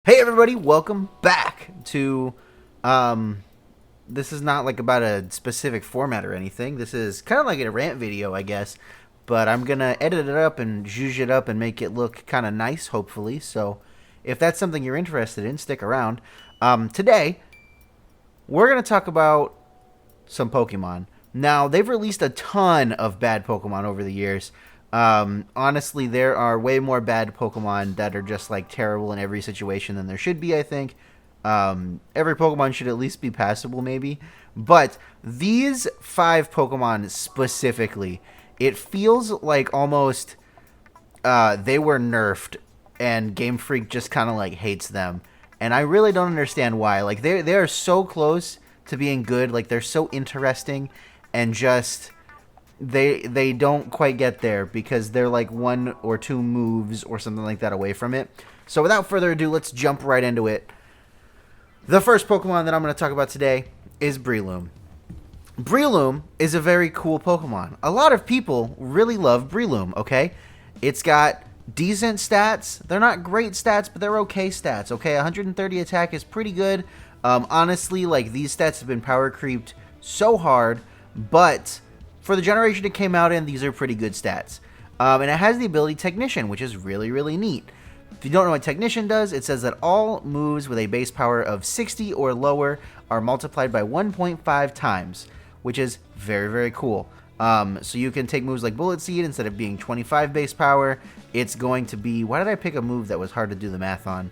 Hey everybody, welcome back to this is not like about a specific format or anything. This is kind of like a rant video, I guess, but I'm going to edit it up and zhuzh it up and make it look kind of nice, hopefully. So, if that's something you're interested in, stick around. Today we're going to talk about some Pokemon. Now, they've released a ton of bad Pokemon over the years. Honestly, there are way more bad Pokemon that are just like terrible in every situation than there should be, I think. Every Pokemon should at least be passable, maybe. But these 5 Pokemon specifically, it feels like almost they were nerfed and GameFreak just kind of like hates them. And I really don't understand why. Like they are so close to being good, like they're so interesting and just they don't quite get there because they're like 1 or 2 moves or something like that away from it. So without further ado, let's jump right into it. The first Pokemon that I'm going to talk about today is Breloom. Breloom is a very cool Pokemon. A lot of people really love Breloom, okay? It's got decent stats. They're not great stats, but they're okay stats, okay? 130 attack is pretty good. Honestly, like these stats have been power creeped so hard, but for the generation it came out in, these are pretty good stats. And it has the ability Technician, which is really, really neat. If you don't know what Technician does, it says that all moves with a base power of 60 or lower are multiplied by 1.5 times, which is very, very cool. So you can take moves like Bullet Seed. Instead of being 25 base power, it's going to be... Why did I pick a move that was hard to do the math on?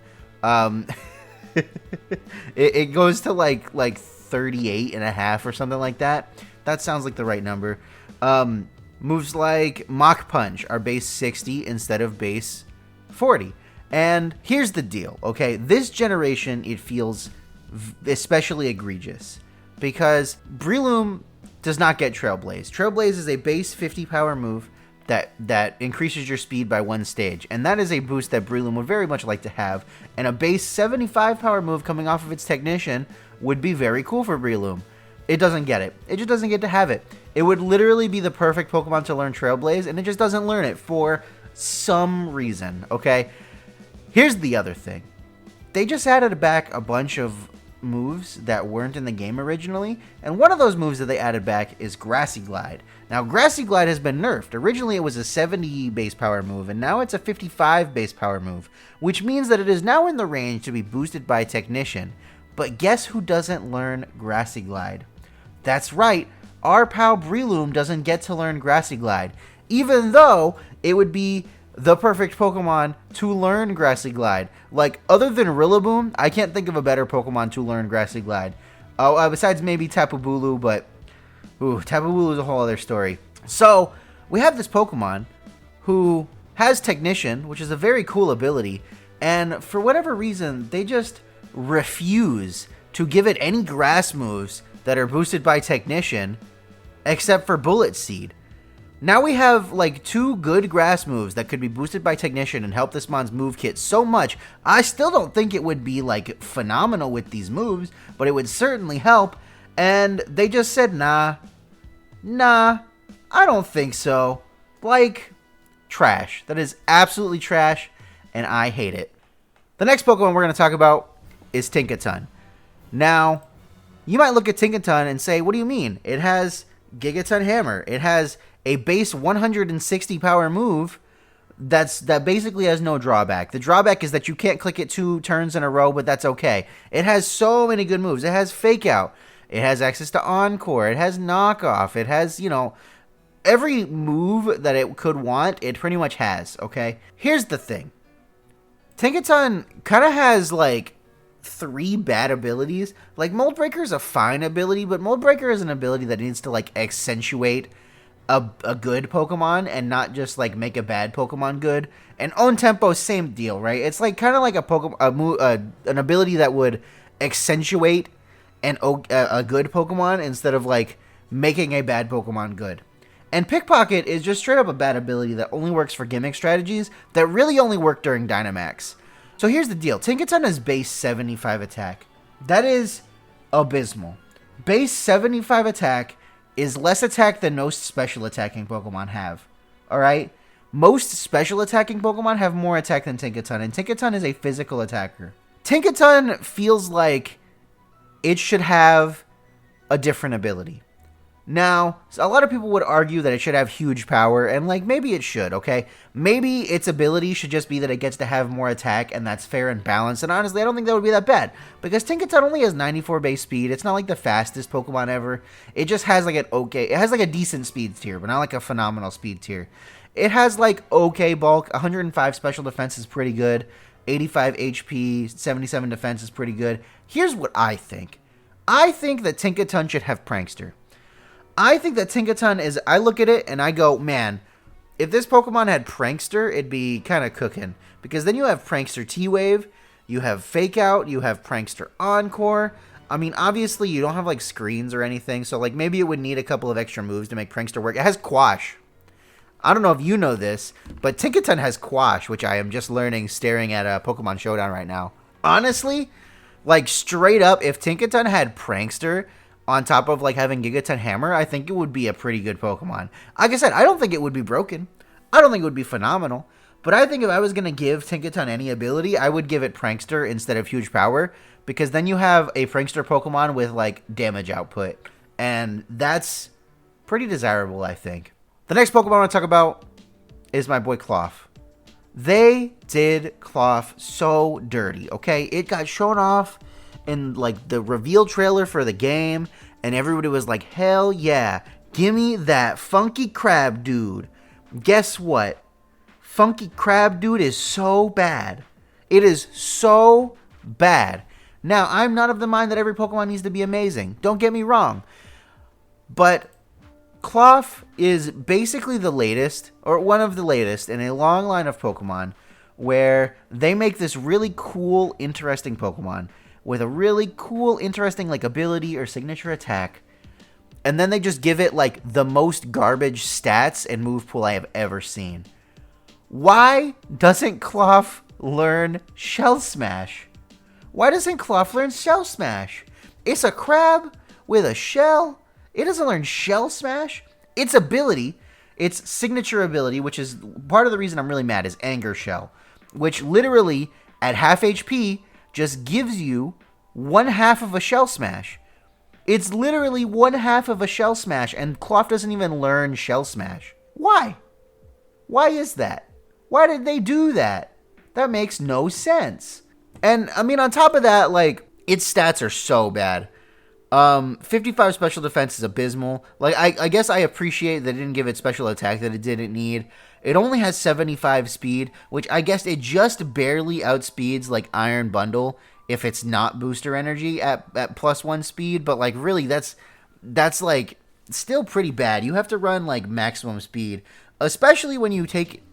It goes to like 38 and a half or something like that. That sounds like the right number. Moves like Mach Punch are base 60 instead of base 40. And here's the deal, okay? This generation, it feels especially egregious because Breloom does not get Trailblaze. Trailblaze is a base 50 power move that increases your speed by 1 stage, and that is a boost that Breloom would very much like to have, and a base 75 power move coming off of its Technician would be very cool for Breloom. It doesn't get it. It just doesn't get to have it. It would literally be the perfect Pokemon to learn Trailblaze, and it just doesn't learn it for some reason, okay? Here's the other thing. They just added back a bunch of moves that weren't in the game originally, and one of those moves that they added back is Grassy Glide. Now, Grassy Glide has been nerfed. Originally, it was a 70 base power move, and now it's a 55 base power move, which means that it is now in the range to be boosted by Technician. But guess who doesn't learn Grassy Glide? That's right, our pal Breloom doesn't get to learn Grassy Glide, even though it would be the perfect Pokemon to learn Grassy Glide. Like, other than Rillaboom, I can't think of a better Pokemon to learn Grassy Glide. Besides maybe Tapu Bulu, but Tapu Bulu is a whole other story. So, we have this Pokemon who has Technician, which is a very cool ability, and for whatever reason, they just refuse to give it any grass moves that are boosted by Technician, except for Bullet Seed. Now we have like 2 good grass moves that could be boosted by Technician and help this mon's move kit so much. I still don't think it would be like phenomenal with these moves, but it would certainly help. And they just said, nah, I don't think so. Like, trash. That is absolutely trash, and I hate it. The next Pokemon we're going to talk about is Tinkaton. Now, you might look at Tinkaton and say, what do you mean? It has Gigaton Hammer. It has a base 160 power move that basically has no drawback. The drawback is that you can't click it 2 turns in a row, but that's okay. It has so many good moves. It has Fake Out. It has access to Encore. It has Knockoff. It has, every move that it could want, it pretty much has, okay? Here's the thing. Tinkaton kind of has, like, 3 bad abilities. Like, Mold Breaker is a fine ability, but Mold Breaker is an ability that needs to, like, accentuate a good Pokemon and not just like make a bad Pokemon good. And Own Tempo, same deal, right? It's like kind of like an ability that would accentuate a good Pokemon instead of like making a bad Pokemon good. And Pickpocket is just straight up a bad ability that only works for gimmick strategies that really only work during Dynamax. So here's the deal. Tinkaton is base 75 attack. That is abysmal. Base 75 attack is less attack than most special attacking Pokemon have. Alright? Most special attacking Pokemon have more attack than Tinkaton, and Tinkaton is a physical attacker. Tinkaton feels like it should have a different ability. Now, a lot of people would argue that it should have huge power, and like maybe it should, okay? Maybe its ability should just be that it gets to have more attack, and that's fair and balanced, and honestly, I don't think that would be that bad, because Tinkaton only has 94 base speed. It's not like the fastest Pokemon ever. It just has like it has like a decent speed tier, but not like a phenomenal speed tier. It has like okay bulk, 105 special defense is pretty good, 85 HP, 77 defense is pretty good. Here's what I think. I think that Tinkaton should have Prankster. I think that Tinkaton is, I look at it and I go, man, if this Pokemon had Prankster, it'd be kind of cooking. Because then you have Prankster T-Wave, you have Fake Out, you have Prankster Encore. I mean, obviously you don't have like screens or anything, so like maybe it would need a couple of extra moves to make Prankster work. It has Quash. I don't know if you know this, but Tinkaton has Quash, which I am just learning staring at a Pokemon Showdown right now. Honestly, like straight up, if Tinkaton had Prankster on top of like having Gigaton Hammer, I think it would be a pretty good Pokemon. Like I said, I don't think it would be broken. I don't think it would be phenomenal. But I think if I was going to give Tinkaton any ability, I would give it Prankster instead of huge power. Because then you have a Prankster Pokemon with like damage output. And that's pretty desirable, I think. The next Pokemon I want to talk about is my boy Klawf. They did Klawf so dirty, okay? It got shown off in like the reveal trailer for the game, and everybody was like, hell yeah, gimme that Funky Crab Dude. Guess what? Funky Crab Dude is so bad. It is so bad. Now, I'm not of the mind that every Pokemon needs to be amazing. Don't get me wrong. But Klawf is basically the latest, or one of the latest, in a long line of Pokemon where they make this really cool, interesting Pokemon with a really cool, interesting like ability or signature attack, and then they just give it like the most garbage stats and move pool I have ever seen. Why doesn't Klawf learn Shell Smash? Why doesn't Klawf learn Shell Smash? It's a crab with a shell. It doesn't learn Shell Smash. Its ability, its signature ability, which is part of the reason I'm really mad, is Anger Shell, which literally at half HP just gives you 1/2 of a Shell Smash. It's literally 1/2 of a Shell Smash, and Klawf doesn't even learn Shell Smash. Why? Why is that? Why did they do that? That makes no sense. And, I mean, on top of that, like, its stats are so bad. 55 special defense is abysmal. Like, I guess I appreciate that it didn't give it special attack that it didn't need. It only has 75 speed, which I guess it just barely outspeeds, like, Iron Bundle if it's not booster energy at +1 speed. But, like, really, that's like, still pretty bad. You have to run, like, maximum speed, especially when you take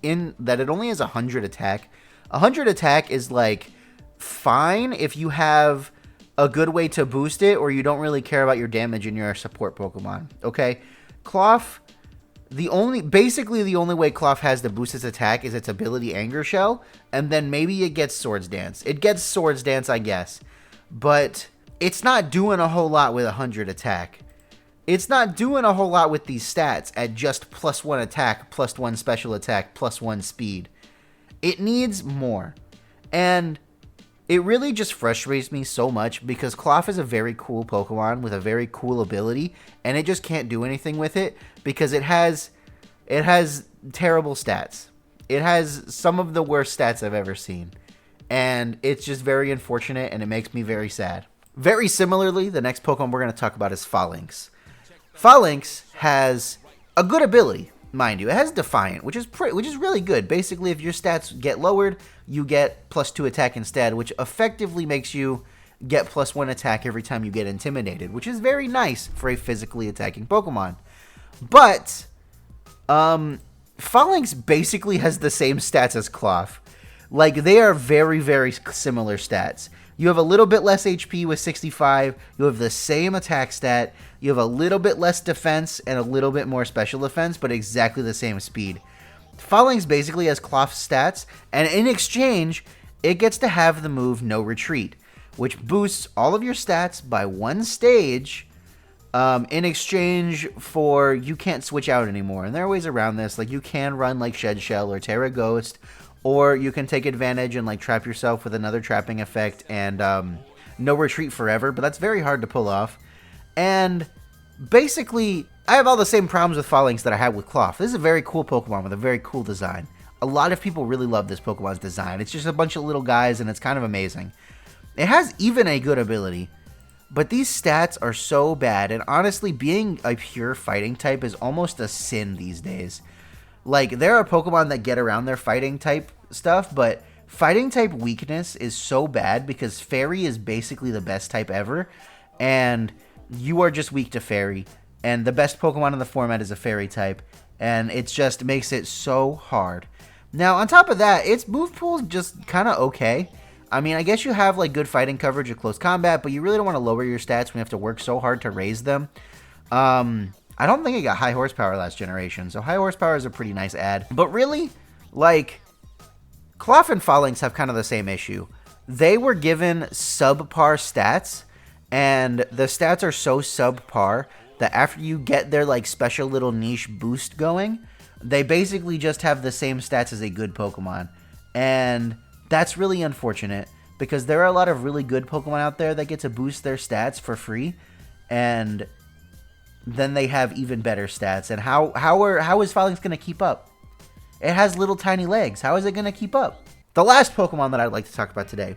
in that it only has 100 attack. 100 attack is, like, fine if you have a good way to boost it, or you don't really care about your damage and you're a support Pokemon. Okay, Klawf, basically the only way Klawf has to boost its attack is its ability Anger Shell, and then maybe it gets Swords Dance. It gets Swords Dance, I guess, but it's not doing a whole lot with 100 attack. It's not doing a whole lot with these stats at just +1 attack, +1 special attack, +1 speed. It needs more, and it really just frustrates me so much because Klawf is a very cool Pokemon with a very cool ability, and it just can't do anything with it because it has terrible stats. It has some of the worst stats I've ever seen, and it's just very unfortunate, and it makes me very sad. Very similarly, the next Pokemon we're going to talk about is Falinks. Falinks has a good ability, mind you. It has Defiant, which is really good. Basically, if your stats get lowered, you get +2 attack instead, which effectively makes you get +1 attack every time you get intimidated, which is very nice for a physically attacking Pokemon. But Falinks basically has the same stats as Klawf. Like, they are very, very similar stats. You have a little bit less HP with 65. You have the same attack stat. You have a little bit less defense and a little bit more special defense, but exactly the same speed. Falinks basically has Klawf's stats, and in exchange, it gets to have the move No Retreat, which boosts all of your stats by 1 stage in exchange for you can't switch out anymore. And there are ways around this. Like, you can run like Shed Shell or Terra Ghost, or you can take advantage and like trap yourself with another trapping effect and no retreat forever, but that's very hard to pull off. And basically, I have all the same problems with Falinks that I had with Klawf. This is a very cool Pokemon with a very cool design. A lot of people really love this Pokemon's design. It's just a bunch of little guys and it's kind of amazing. It has even a good ability, but these stats are so bad, and honestly, being a pure fighting type is almost a sin these days. Like, there are Pokemon that get around their fighting type stuff, but fighting type weakness is so bad because Fairy is basically the best type ever, and you are just weak to Fairy, and the best Pokemon in the format is a Fairy type, and it just makes it so hard. Now, on top of that, its move pool is just kind of okay. I mean, I guess you have like good fighting coverage at close combat, but you really don't want to lower your stats when you have to work so hard to raise them. I don't think it got high horsepower last generation, so high horsepower is a pretty nice add. But really, like, Klawf and Falinks have kind of the same issue. They were given subpar stats, and the stats are so subpar that after you get their like special little niche boost going, they basically just have the same stats as a good Pokemon. And that's really unfortunate because there are a lot of really good Pokemon out there that get to boost their stats for free, and then they have even better stats. And how is Falinks going to keep up? It has little tiny legs. How is it going to keep up? The last Pokemon that I'd like to talk about today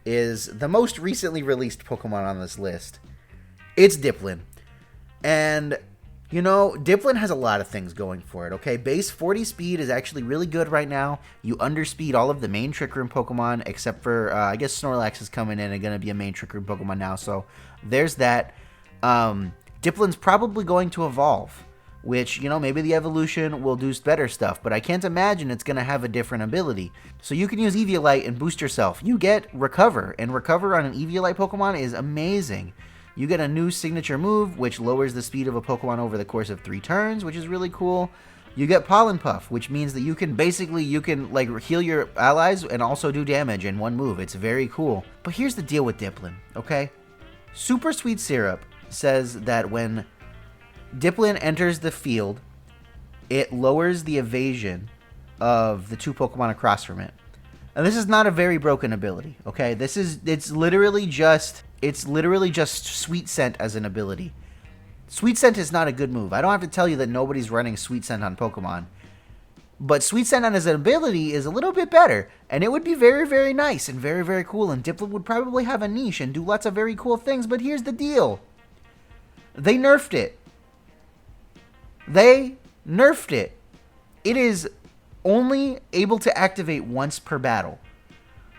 is the most recently released Pokemon on this list. It's Diplin. And, you know, Diplin has a lot of things going for it, okay? Base 40 speed is actually really good right now. You underspeed all of the main Trick Room Pokemon, except for, I guess Snorlax is coming in and going to be a main Trick Room Pokemon now, so there's that. Diplin's probably going to evolve, which, you know, maybe the evolution will do better stuff, but I can't imagine it's going to have a different ability. So you can use Eviolite and boost yourself. You get Recover, and Recover on an Eviolite Pokemon is amazing. You get a new signature move, which lowers the speed of a Pokemon over the course of 3 turns, which is really cool. You get Pollen Puff, which means that you can like heal your allies and also do damage in one move. It's very cool. But here's the deal with Diplin, okay? Super Sweet Syrup says that when Diplin enters the field, it lowers the evasion of the 2 Pokemon across from it. And this is not a very broken ability, okay? It's literally just Sweet Scent as an ability. Sweet Scent is not a good move. I don't have to tell you that nobody's running Sweet Scent on Pokemon. But Sweet Scent as an ability is a little bit better, and it would be very, very nice and very, very cool, and Diplin would probably have a niche and do lots of very cool things, but here's the deal. They nerfed it. They nerfed it. It is only able to activate once per battle.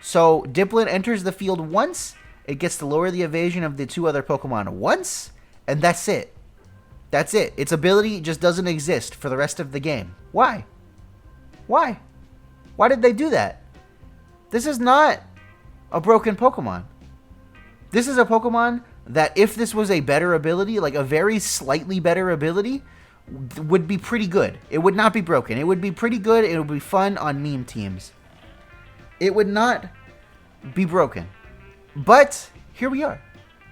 So Diplin enters the field once, it gets to lower the evasion of the 2 other Pokemon once, and that's it. That's it. Its ability just doesn't exist for the rest of the game. Why? Why? Why did they do that? This is not a broken Pokemon. This is a Pokemon that if this was a better ability, like a very slightly better ability, would be pretty good. It would not be broken. It would be pretty good. It would be fun on meme teams. It would not be broken. But here we are.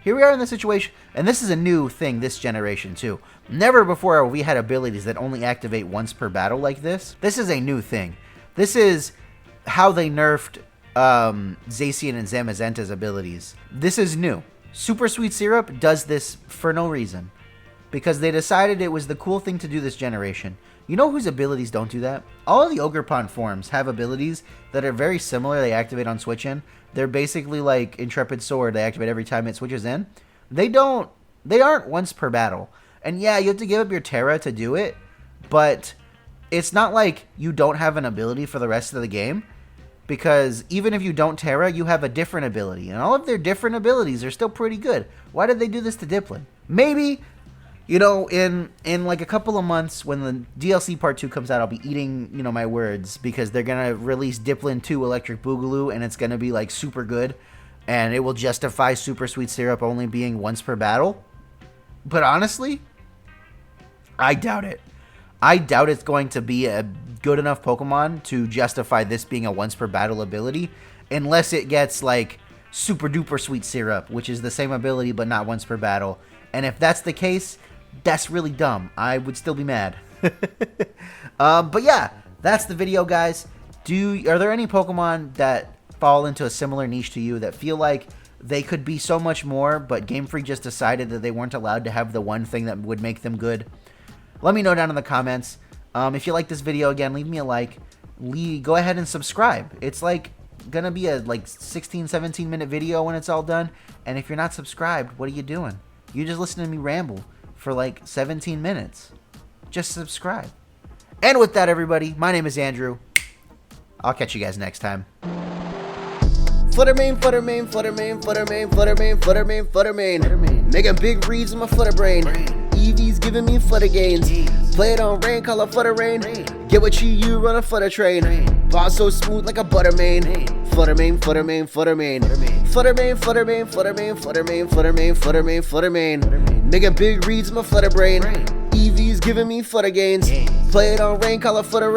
Here we are in the situation. And this is a new thing this generation too. Never before have we had abilities that only activate once per battle like this. This is a new thing. This is how they nerfed Zacian and Zamazenta's abilities. This is new. Super Sweet Syrup does this for no reason, because they decided it was the cool thing to do this generation. You know whose abilities don't do that? All of the Ogerpon forms have abilities that are very similar. They activate on switch in. They're basically like Intrepid Sword. They activate every time it switches in. They aren't once per battle. And yeah, you have to give up your Terra to do it, but it's not like you don't have an ability for the rest of the game, because even if you don't Terra, you have a different ability, and all of their different abilities are still pretty good. Why did they do this to Diplin? Maybe, you know, in like a couple of months when the DLC Part 2 comes out, I'll be eating, you know, my words, because they're going to release Diplin 2 Electric Boogaloo, and it's going to be like super good, and it will justify Super Sweet Syrup only being once per battle. But honestly, I doubt it. I doubt it's going to be a good enough Pokemon to justify this being a once per battle ability, unless it gets like Super Duper Sweet Syrup, which is the same ability but not once per battle. And if that's the case, that's really dumb. I would still be mad. But yeah, that's the video, guys. Are there any Pokemon that fall into a similar niche to you that feel like they could be so much more, but Game Freak just decided that they weren't allowed to have the one thing that would make them good? Let me know down in the comments. If you like this video, again, leave me a like. Go ahead and subscribe. It's like gonna be a 16-17 minute video when it's all done, and if you're not subscribed, what are you doing? You just listen to me ramble for like 17 minutes. Just subscribe. And with that, everybody, my name is Andrew. I'll catch you guys next time. Futtermane, Futtermane, Futtermane, Futtermane, Futtermane, Futtermane, Futtermane. Making big reads in my flutter brain. Eevee's giving me flutter gains. Play it on rain, call it futter rain. Get what you run a futter train. Boss so smooth like a buttermane. Futtermane, Futtermane, Futtermane. Futtermane, Futtermane, Futtermane, Futtermane, Futtermane, Futtermane, Futtermane. Making big reads in my flutter brain. Eevee's giving me flutter gains. Play it on rain, call it futter rain.